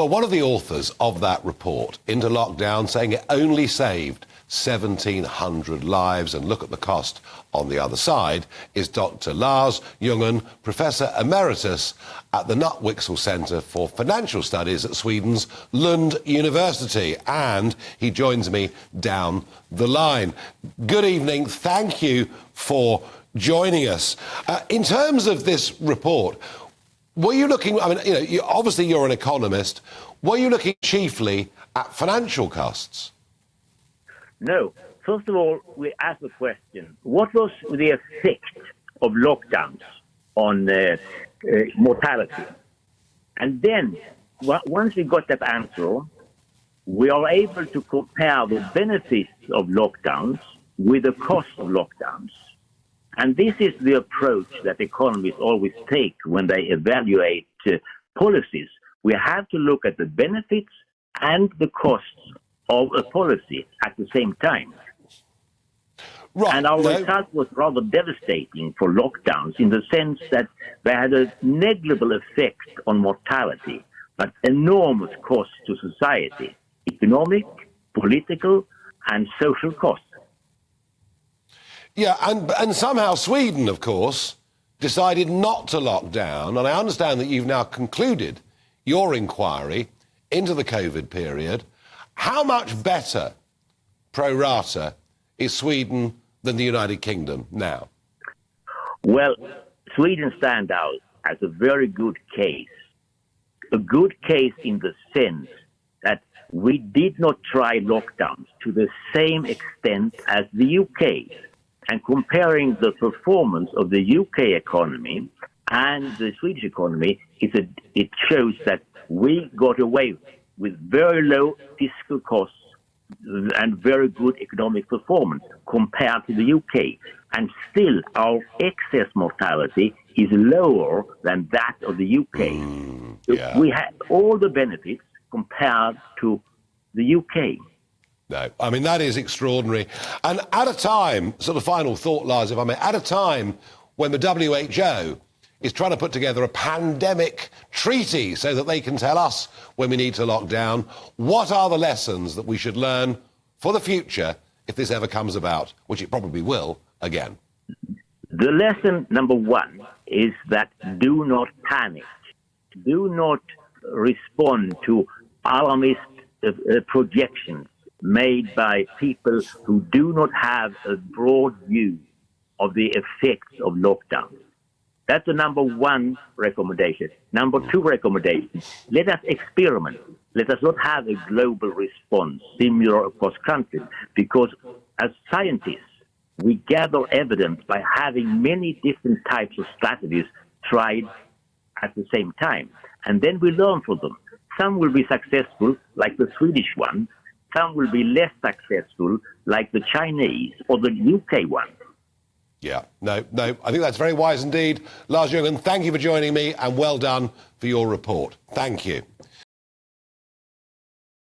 Well, one of the authors of that report into lockdown saying it only saved 1,700 lives, and look at the cost on the other side, is Dr. Lars Jonung, Professor Emeritus at the Nutwixel Centre for Financial Studies at Sweden's Lund University. And he joins me down the line. Good evening. Thank you for joining us. In terms of this report, were you looking, obviously you're an economist, were you looking chiefly at financial costs? No. First of all, we asked the question, what was the effect of lockdowns on mortality? And then, once we got that answer, we are able to compare the benefits of lockdowns with the cost of lockdowns. And this is the approach that economists always take when they evaluate policies. We have to look at the benefits and the costs of a policy at the same time. Right. And our result was rather devastating for lockdowns in the sense that they had a negligible effect on mortality, but enormous costs to society, economic, political, and social costs. Yeah, and somehow Sweden, of course, decided not to lock down. And I understand that you've now concluded your inquiry into the COVID period. How much better, pro rata, is Sweden than the United Kingdom now? Well, Sweden stands out as a very good case. A good case in the sense that we did not try lockdowns to the same extent as the UK. And comparing the performance of the UK economy and the Swedish economy, it shows that we got away with very low fiscal costs and very good economic performance compared to the UK. And still, our excess mortality is lower than that of the UK. Yeah. We had all the benefits compared to the UK. No, I mean, that is extraordinary. And at a time, sort of final thought, Lars, if I may, at a time when the WHO is trying to put together a pandemic treaty so that they can tell us when we need to lock down, what are the lessons that we should learn for the future if this ever comes about, which it probably will again? The lesson number one is that do not panic. Do not respond to alarmist projections made by people who do not have a broad view of the effects of lockdown. That's the number one recommendation. Number two recommendation, let us experiment. Let us not have a global response similar across countries, because as scientists, we gather evidence by having many different types of strategies tried at the same time. And then we learn from them. Some will be successful, like the Swedish one. Some will be less successful, like the Chinese or the UK one. Yeah, no, I think that's very wise indeed. Lars Jonung, thank you for joining me, and well done for your report. Thank you.